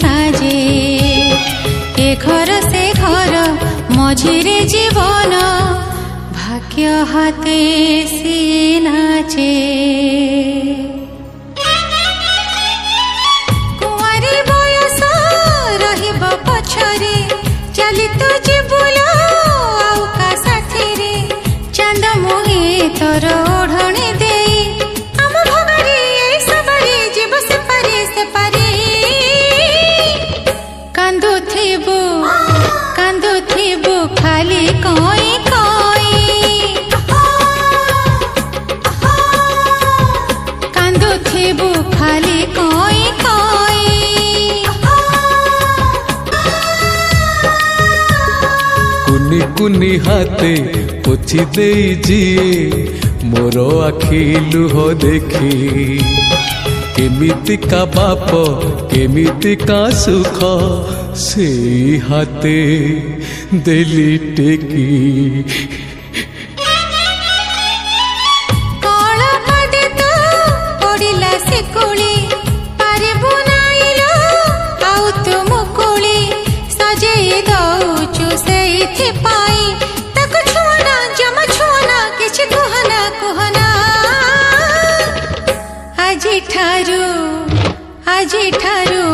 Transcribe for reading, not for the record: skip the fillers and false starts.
साजे ए घर से घर मझिरे जीवन भाग्य हाथे सी नाचे कुआरी बयस रहिब पछरे चली तो जीबुल आउ का साथी रे चांद मुहे तोर ओढ़णी दे आम भगरी ए सबरी जीव से पारी कांदुथिबु खाली कोई कोई कांदुथिबु खाली कोई कोई कुनी कुनी हाथे पोछि देई जिए मोर आखि लुह देखी केमिति का बाप केमिति का सुख से हाथे देली टेकी कला पदे तो पड़िला से कोली पारिबु नाइलो आउ तु मुकुली सजेई दउचु सेइथि पाई ताको छुना जमा छुना किछ कहना आजी ठारू